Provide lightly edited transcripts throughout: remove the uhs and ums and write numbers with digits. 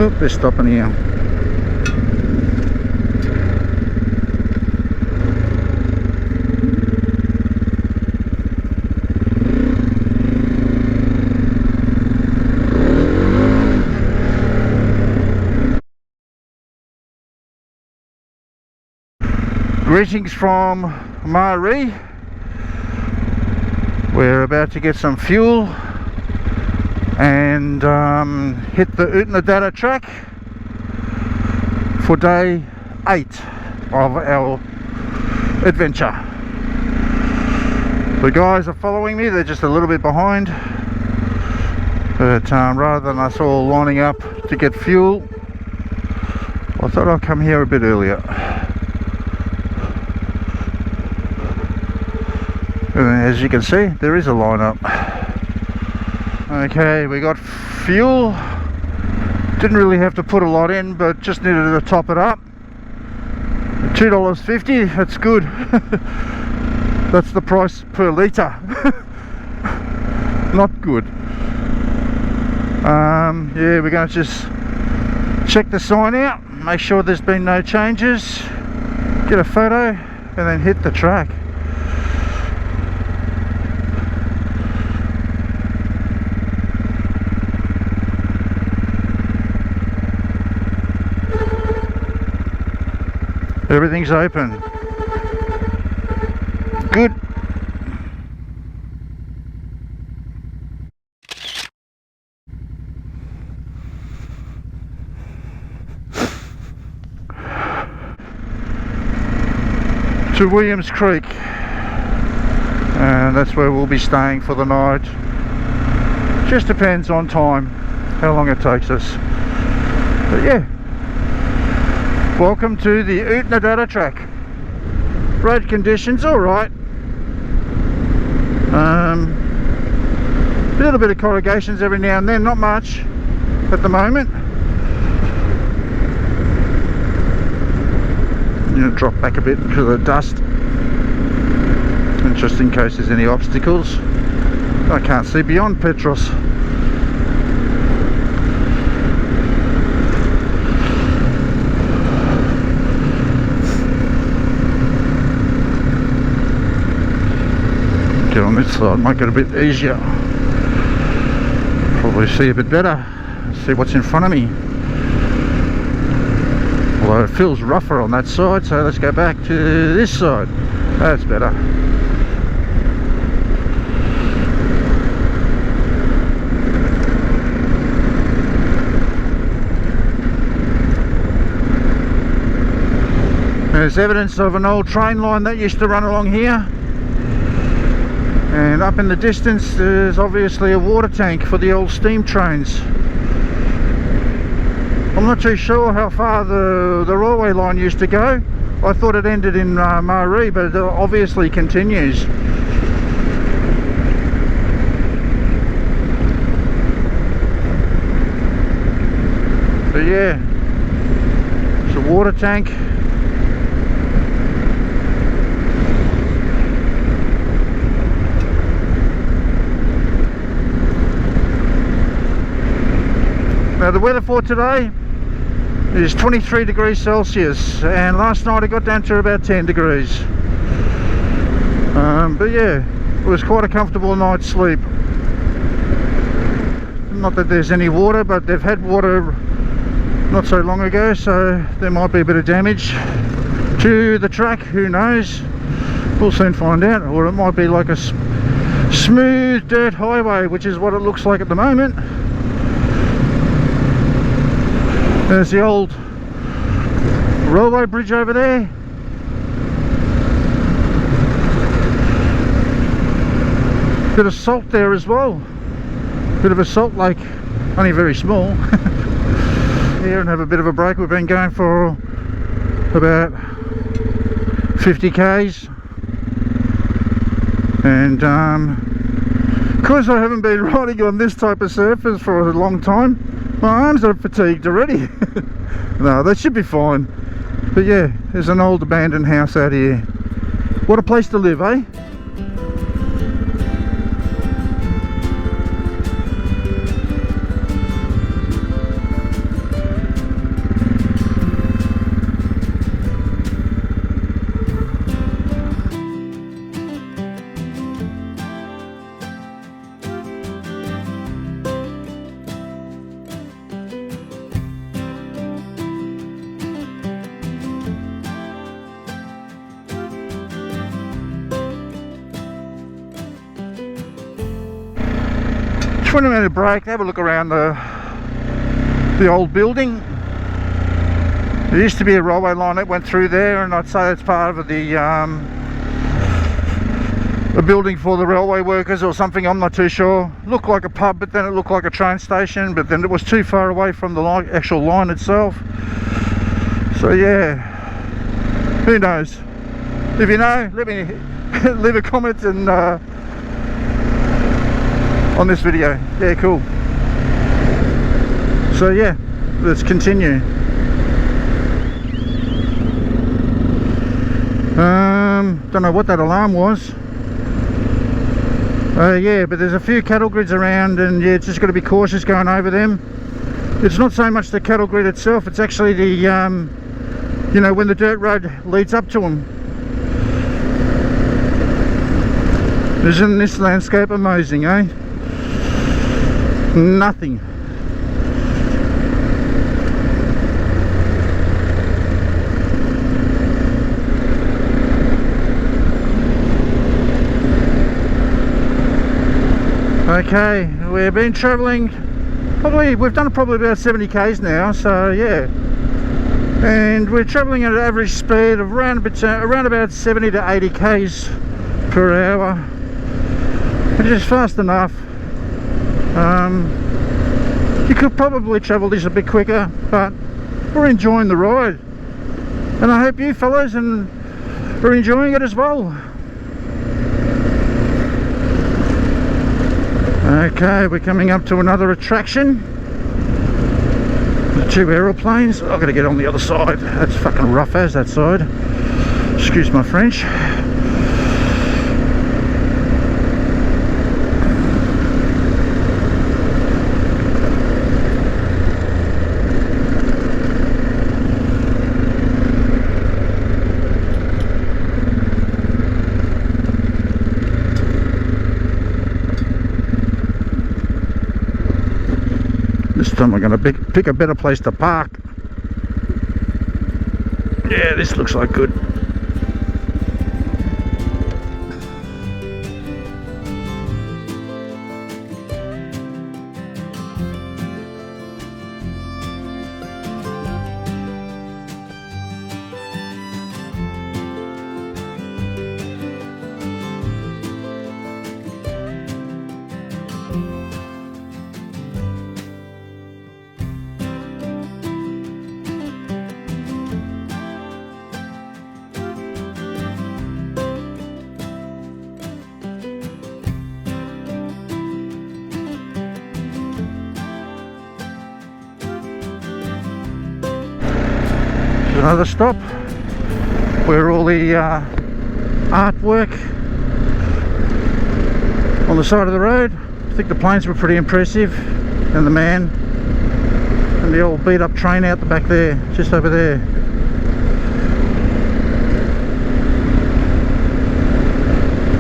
Oh, they're stopping here. Greetings from Marree. We're about to get some fuel and hit the Oodnadatta track for day 8 of our adventure. The guys are following me, they're just a little bit behind, but rather than us all lining up to get fuel, I thought I'd come here a bit earlier. And as you can see, there is a lineup. Okay, we got fuel. Didn't really have to put a lot in, but just needed to top it up. $2.50, that's good. That's the price per litre. Not good. Yeah, we're going to just check the sign out, make sure there's been no changes, get a photo, and then hit the track. Everything's open. Good. To Williams Creek, and that's where we'll be staying for the night. Just depends on time, how long it takes us. But yeah. Welcome to the Oodnadatta track. Road conditions alright. A little bit of corrugations every now and then, not much at the moment. You know, drop back a bit because of the dust. And just in case there's any obstacles. I can't see beyond Petros. On this side, might get a bit easier, probably see a bit better, see what's in front of me, although it feels rougher on that side, so let's go back to this side. That's better. There's evidence of an old train line that used to run along here. And up in the distance there's obviously a water tank for the old steam trains. I'm not too sure how far the railway line used to go. I thought it ended in Marree, but it obviously continues. But yeah, it's a water tank. Now the weather for today is 23 degrees Celsius, and last night it got down to about 10 degrees. But yeah, it was quite a comfortable night's sleep. Not that there's any water, but they've had water not so long ago, so there might be a bit of damage to the track, who knows. We'll soon find out. Or it might be like a smooth dirt highway, which is what it looks like at the moment. There's the old railway bridge over there. Bit of salt there as well. Bit of a salt lake, only very small. Here and have a bit of a break. We've been going for about 50 k's, and because I haven't been riding on this type of surface for a long time, my arms are fatigued already. No, that should be fine. But yeah, there's an old abandoned house out here. What a place to live, eh? 20-minute break, have a look around the old building. There used to be a railway line that went through there, and I'd say it's part of the a building for the railway workers or something, I'm not too sure. Looked like a pub, but then it looked like a train station, but then it was too far away from the actual line itself. So yeah, who knows? If you know, let me leave a comment and on this video. Yeah, cool. So yeah, let's continue. Don't know what that alarm was. Yeah, but there's a few cattle grids around, and yeah, it's just got to be cautious going over them. It's not so much the cattle grid itself, it's actually the you know, when the dirt road leads up to them. Isn't this landscape amazing, eh? Nothing. Okay, we've been travelling we've done probably about 70 k's now, so yeah, and we're travelling at an average speed of around about 70 to 80 k's per hour, which is fast enough. You could probably travel this a bit quicker, but we're enjoying the ride, and I hope you fellas are enjoying it as well. Okay, we're coming up to another attraction. The two aeroplanes. I've got to get on the other side. That's fucking rough as that side. Excuse my French. This time I'm going to pick a better place to park. Yeah, this looks like good. Another stop where all the artwork on the side of the road. I think the planes were pretty impressive, and the man, and the old beat up train out the back there, just over there.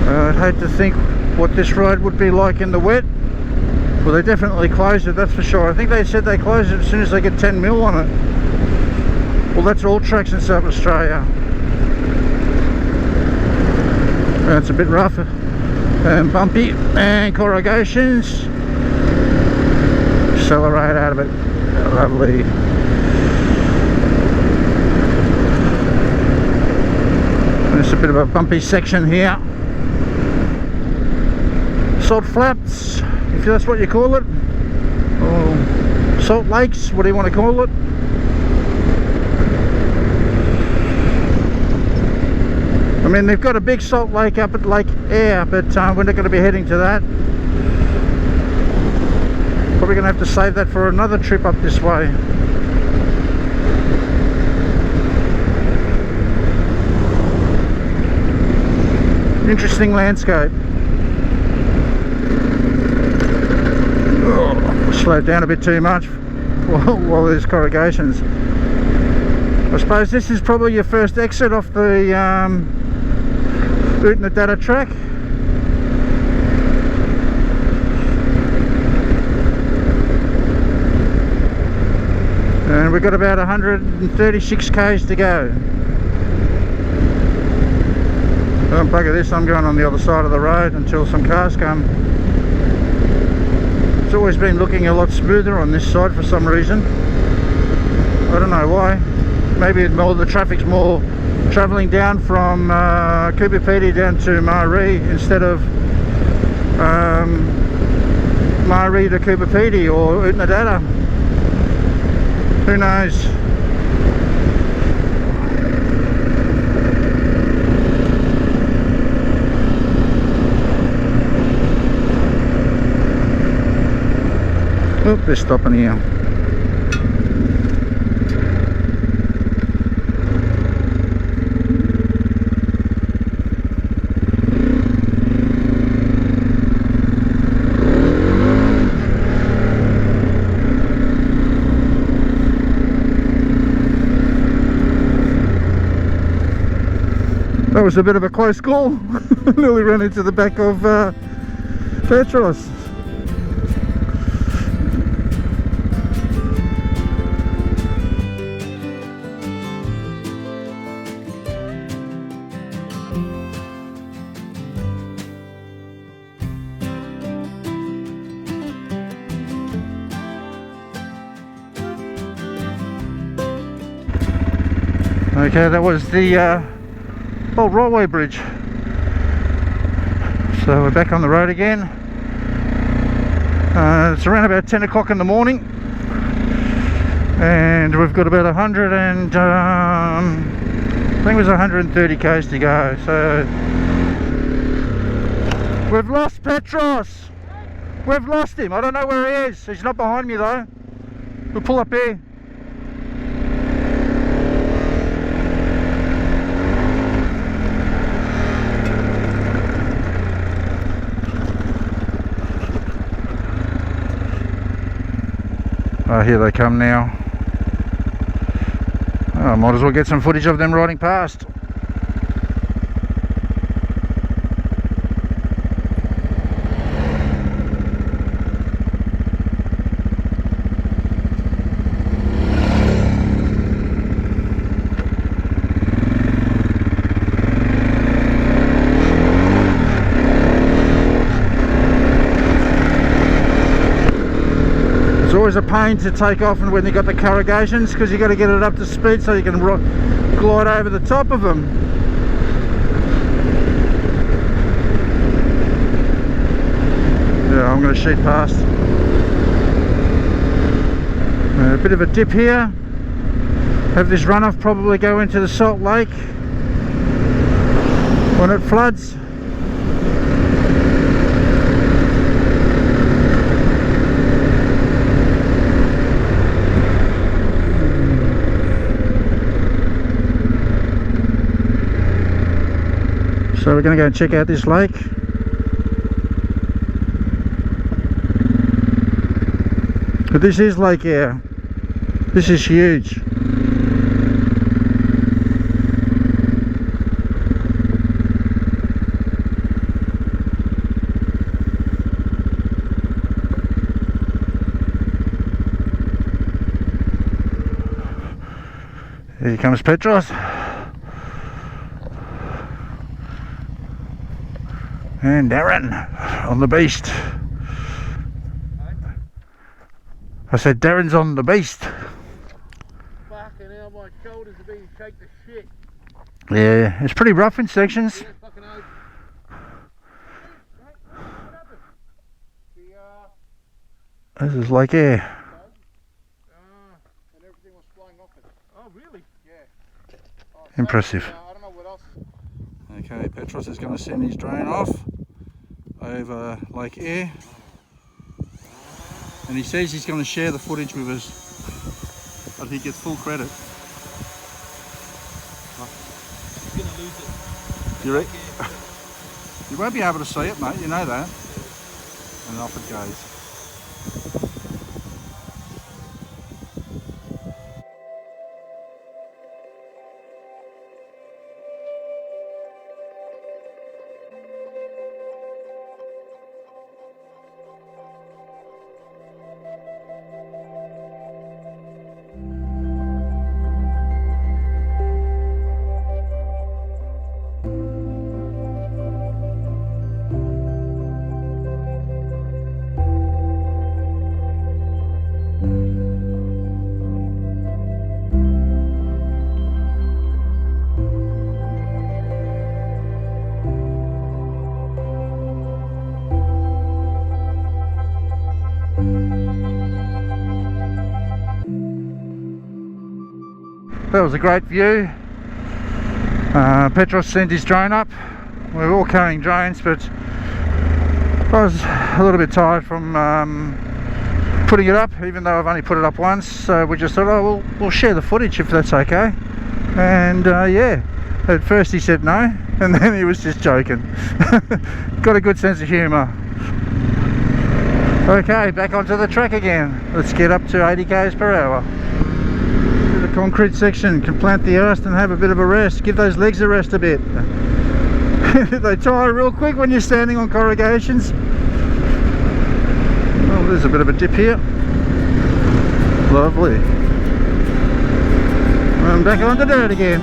I'd hate to think what this ride would be like in the wet. Well, they definitely closed it, that's for sure. I think they said they close it as soon as they get 10 mil on it. Well, that's all tracks in South Australia. It's a bit rough and bumpy, and corrugations. Accelerate out of it. Lovely. There's a bit of a bumpy section here. Salt flats, if that's what you call it, or salt lakes, what do you want to call it? I mean, they've got a big salt lake up at Lake Eyre, but we're not going to be heading to that. Probably going to have to save that for another trip up this way. Interesting landscape. Oh, slowed down a bit too much while there's corrugations. I suppose this is probably your first exit off the Oodnadatta track. And we've got about 136 k's to go. Oh, bugger this, I'm going on the other side of the road until some cars come. It's always been looking a lot smoother on this side for some reason. I don't know why. Maybe the traffic's more travelling down from Cooper Pedy down to Marree instead of Marree to Cooper Pedy or Oodnadatta. Who knows? Oop, they're stopping here. That was a bit of a close call. Nearly ran into the back of Petros. Okay, that was the old railway bridge. So we're back on the road again. It's around about 10 o'clock in the morning, and we've got about 100 and I think it was 130 k's to go. So we've lost Petros. We've lost him. I don't know where he is. He's not behind me though. We'll pull up here. Oh, here they come now. Oh, might as well get some footage of them riding past. It's always a pain to take off and when you got the corrugations, because you got to get it up to speed so you can glide over the top of them. Yeah, I'm going to shoot past. A bit of a dip here. Have this runoff probably go into the Salt Lake when it floods. So we're going to go and check out this lake. But this is Lake Air. This is huge. Here comes Petros. And Darren on the beast. I said Darren's on the beast. Fucking hell, my shoulders are being shake to shit. Yeah, it's pretty rough in sections. Yeah, fucking hell. This is Lake Air. And everything was flying off it. Oh, really? Yeah. Oh, Impressive. I don't know what else. Okay, Petros is going to send his drone off over Lake Air, and he says he's going to share the footage with us, but he gets full credit. He's going to lose it. You reckon? You won't be able to see it, mate, you know that. And off it goes. that was a great view. Petros sent his drone up. We were all carrying drones, but I was a little bit tired from putting it up, even though I've only put it up once. So we just thought, oh, we'll share the footage if that's okay. And yeah, at first he said no, and then he was just joking. Got a good sense of humour. Okay, back onto the track again. Let's get up to 80 k's per hour. To the concrete section, can plant the earth and have a bit of a rest. Give those legs a rest a bit. They tire real quick when you're standing on corrugations. Oh, there's a bit of a dip here. Lovely. And back onto dirt again.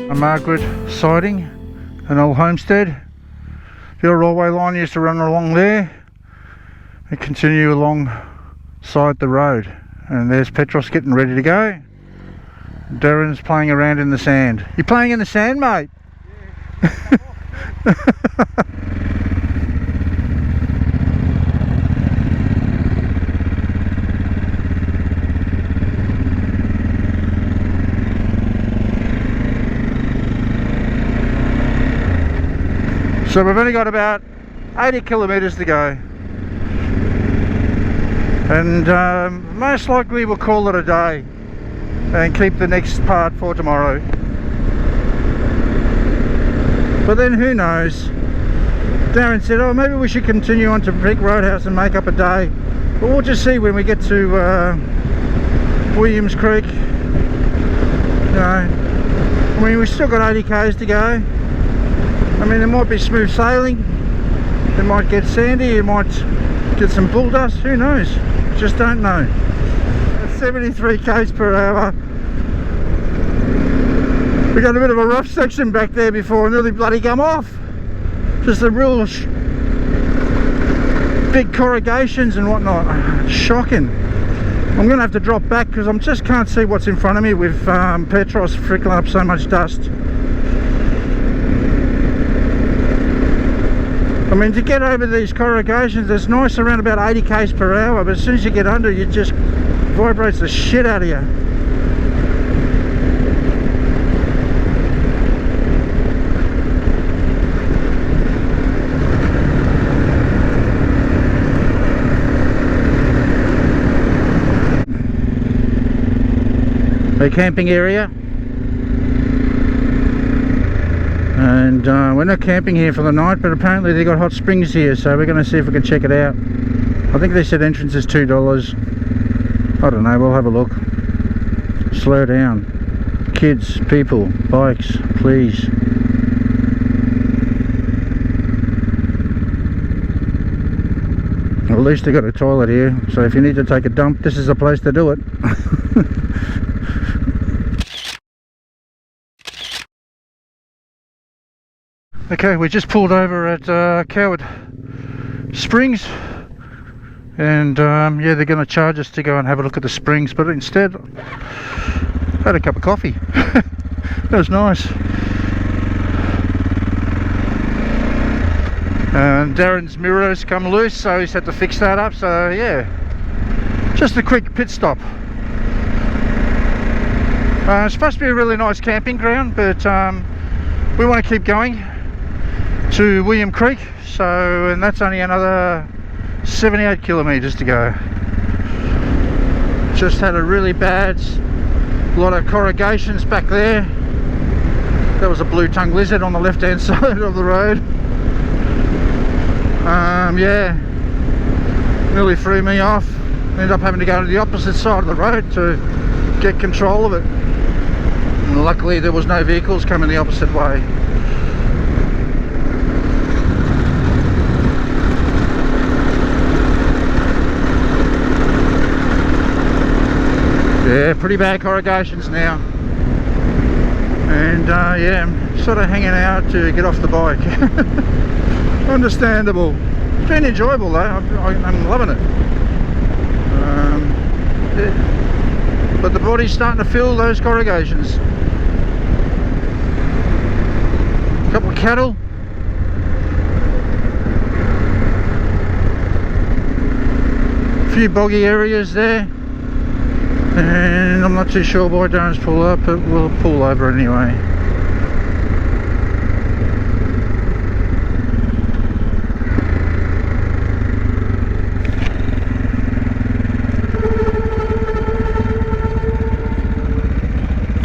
A Margaret siding, an old homestead. The old railway line used to run along there and continue alongside the road. And there's Petros getting ready to go. Darren's playing around in the sand. You playing in the sand, mate? Yeah. So we've only got about 80 kilometres to go, and most likely we'll call it a day and keep the next part for tomorrow. But then who knows? Darren said, oh, maybe we should continue on to Brick Roadhouse and make up a day. But we'll just see when we get to Williams Creek. You know, I mean, we've still got 80 k's to go. I mean, there might be smooth sailing, it might get sandy, it might get some bull dust, who knows? Just don't know. 73 k's per hour. We got a bit of a rough section back there before I nearly bloody come off. Just the real big corrugations and whatnot. Shocking. I'm going to have to drop back because I just can't see what's in front of me with Petros frickling up so much dust. I mean, to get over these corrugations, it's nice around about 80 k's per hour, but as soon as you get under, it just vibrates the shit out of you. A camping area. And we're not camping here for the night, but apparently they got hot springs here, so we're going to see if we can check it out. I think they said entrance is $2. I don't know, we'll have a look. Slow down. kids, people, bikes, please. Well, at least they got a toilet here, so if you need to take a dump, this is the place to do it. Okay, we just pulled over at Coward Springs, and yeah, they're going to charge us to go and have a look at the springs, but instead I had a cup of coffee. That was nice. And Darren's mirror's come loose, so he's had to fix that up, so yeah, just a quick pit stop. It's supposed to be a really nice camping ground, but we want to keep going to William Creek, so, and that's only another 78 kilometres to go. Just had a really bad lot of corrugations back there. There was a blue-tongued lizard on the left hand side of the road. Yeah, nearly threw me off. Ended up having to go to the opposite side of the road to get control of it, and luckily there was no vehicles coming the opposite way. Yeah, pretty bad corrugations now, and yeah, I'm sort of hanging out to get off the bike. Understandable. It's been enjoyable though. I'm loving it. Yeah. But the body's starting to feel those corrugations. A couple of cattle. A few boggy areas there. And I'm not too sure why Darren's pull up, but we'll pull over anyway.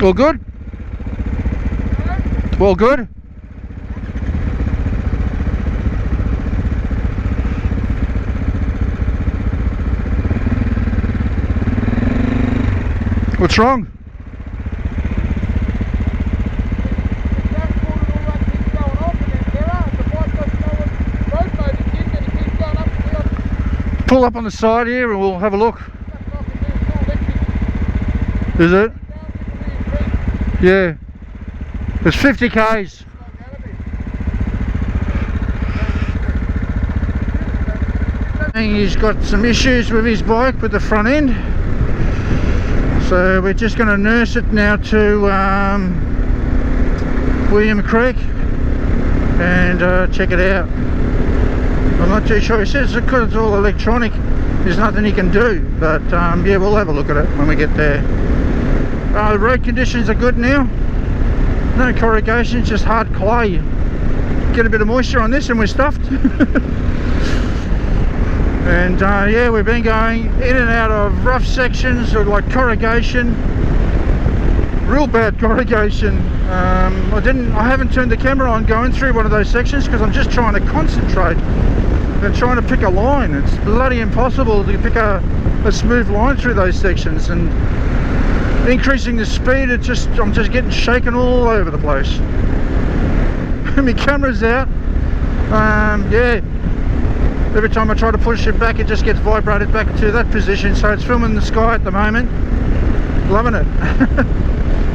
All good? All good? What's wrong? Pull up on the side here and we'll have a look. Is it? Yeah. It's 50 k's. He's got some issues with his bike with the front end, so we're just going to nurse it now to William Creek and check it out. I'm not too sure. He says because it's all electronic there's nothing he can do, but yeah, we'll have a look at it when we get there. The road conditions are good now. No corrugation, just hard clay. Get a bit of moisture on this and we're stuffed. And yeah, we've been going in and out of rough sections of like corrugation, real bad corrugation. I haven't turned the camera on going through one of those sections because I'm just trying to concentrate and trying to pick a line. It's bloody impossible to pick a smooth line through those sections, and increasing the speed, I'm just getting shaken all over the place. My camera's out. Yeah, every time I try to push it back, it just gets vibrated back to that position, so it's filming the sky at the moment. Loving it.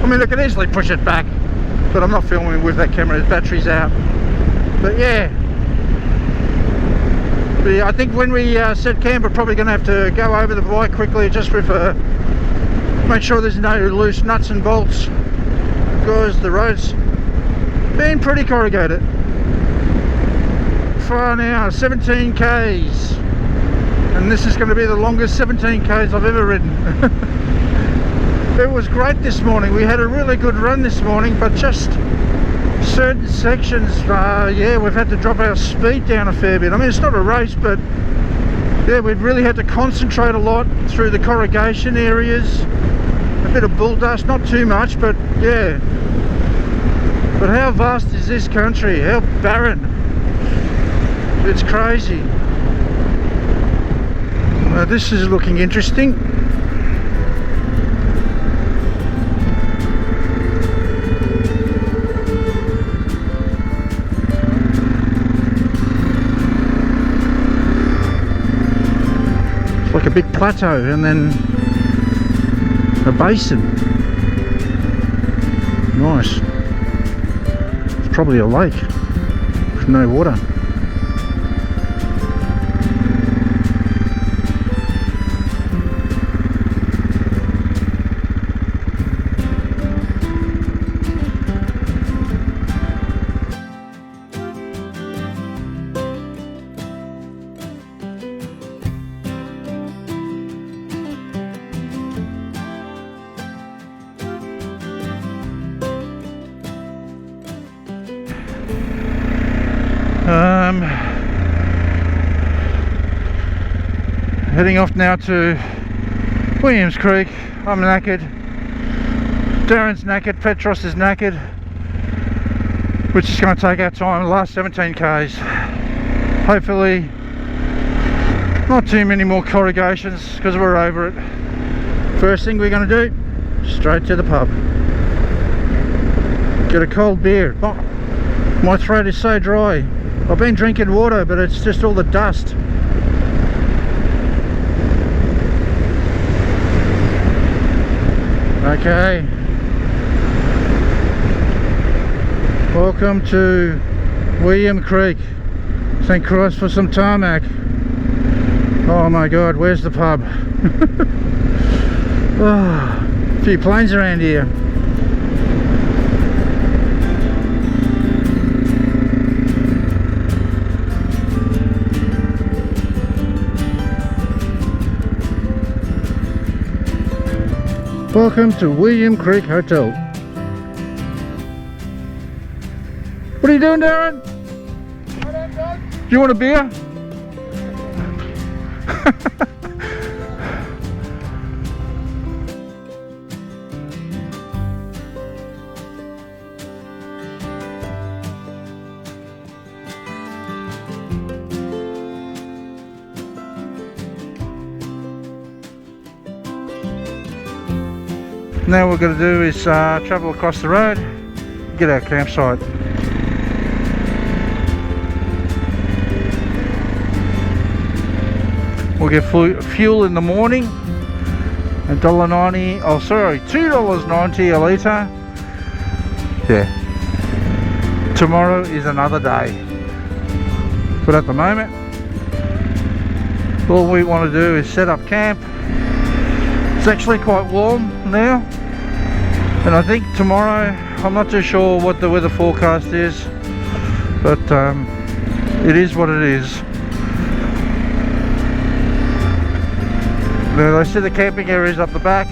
I mean, I can easily push it back, but I'm not filming with that camera, the battery's out. But yeah, I think when we set camp, we're probably going to have to go over the bike quickly just with make sure there's no loose nuts and bolts, because the road's been pretty corrugated. Far now, 17 k's, and this is going to be the longest 17 k's I've ever ridden. It was great this morning. We had a really good run this morning, but just certain sections, yeah, we've had to drop our speed down a fair bit. I mean, it's not a race, but yeah, we've really had to concentrate a lot through the corrugation areas. A bit of bull dust, not too much, but yeah. But how vast is this country? How barren. It's crazy. This is looking interesting. big plateau and then a basin. Nice. It's probably a lake with no water. Heading off now to Williams Creek. I'm knackered, Darren's knackered, Petros is knackered. We're just going to take our time, the last 17 k's. Hopefully not too many more corrugations because we're over it. First thing we're going to do, straight to the pub. Get a cold beer. Oh, my throat is so dry. I've been drinking water, but it's just all the dust. Okay. Welcome to William Creek. Thank Christ for some tarmac. Oh my God, where's the pub? Oh, a few planes around here. Welcome to William Creek Hotel. What are you doing, Darren? Do you want a beer? Now what we're going to do is travel across the road, get our campsite. We'll get fuel in the morning, $1.90, oh sorry, $2.90 a litre. Yeah, tomorrow is another day. But at the moment, all we want to do is set up camp. It's actually quite warm now. And I think tomorrow, I'm not too sure what the weather forecast is, but it is what it is. Now I see the camping areas up the back.